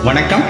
வணக்கம்.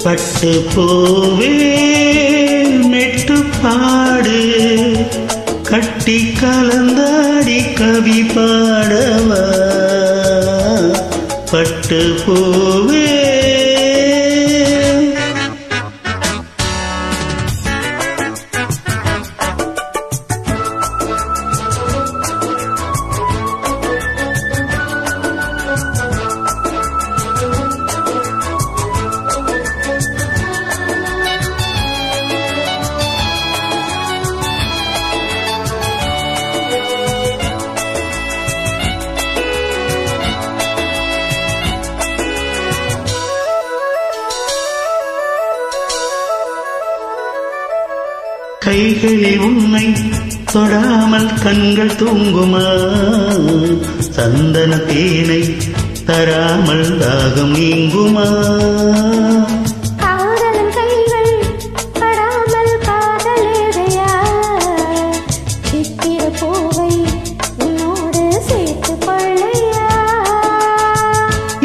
பட்டு பூவே மெட்டு பாடு கட்டி கலந்தாடி கவி பாடவா பட்டு பூவே கைகளில் உன்னை தொடாமல் கண்கள் தூங்குமா சந்தன தேனை தராமல் தாகம் நீங்குமா காதலன் கைகள் படாமல் காதலேதையா சித்திர பூவை உன்னோடு சேர்த்து கொள்ளையா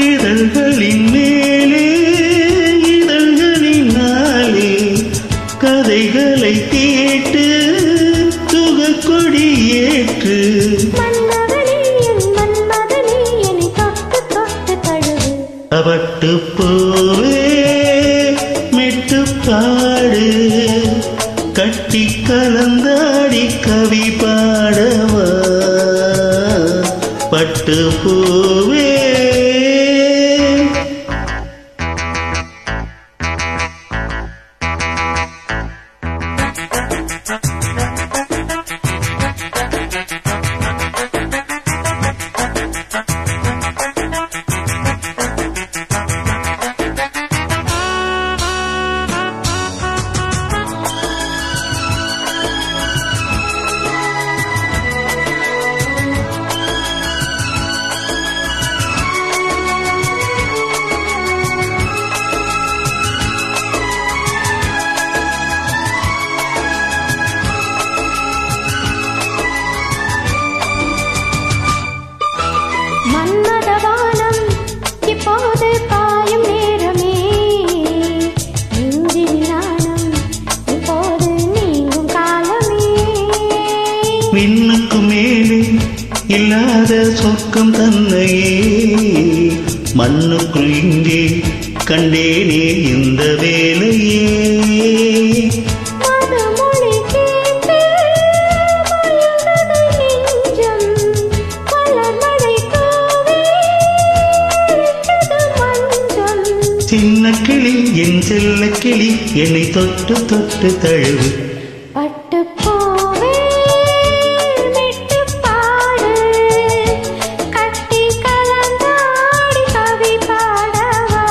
இதழ்களின் மேலே இதழ்களினாலே கதைகளை கேட்டு சுகக்கொடி ஏற்று பட்டு பூவே மெட்டு பாடு கட்டி கலந்தாடி கவி பாடவா பட்டு பூவே மன்மதவானம் இப்போது பாயும் நேரமே நெஞ்சில் நாணம் இப்போது நீங்கும் காலமே விண்ணுக்கு மேலே இல்லாத சொர்க்கம் தன்னையே மண்ணுக்குள் இங்கே கண்டேனே இந்த வேலையே சின்ன கிளி என் செல்ல கிளி என்னை தொட்டு தொட்டு தழுவு பட்டு பூவே மெட்டு பாடு கட்டி கலந்தாடி கவி பாடவா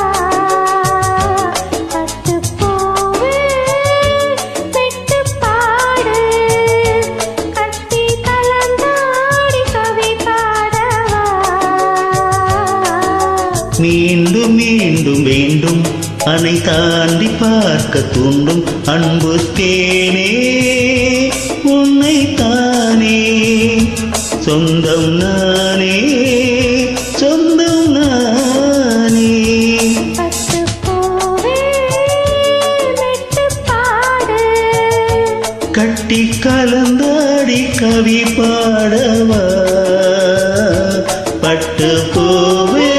பட்டு பூவே மெட்டு பாடு கட்டி கலந்தாடி கவி பாடவா மீண்டும் மீண்டும் வேண்டும் அனை தாண்டி பார்க்க தூண்டும் அன்பு தேனே உன்னை தானே சொந்தம் நானே சொந்தம் நானே பட்டு பூவே மெட்டு பாடு கட்டி கலந்தாடி கவி பாடவா பட்டு பூவே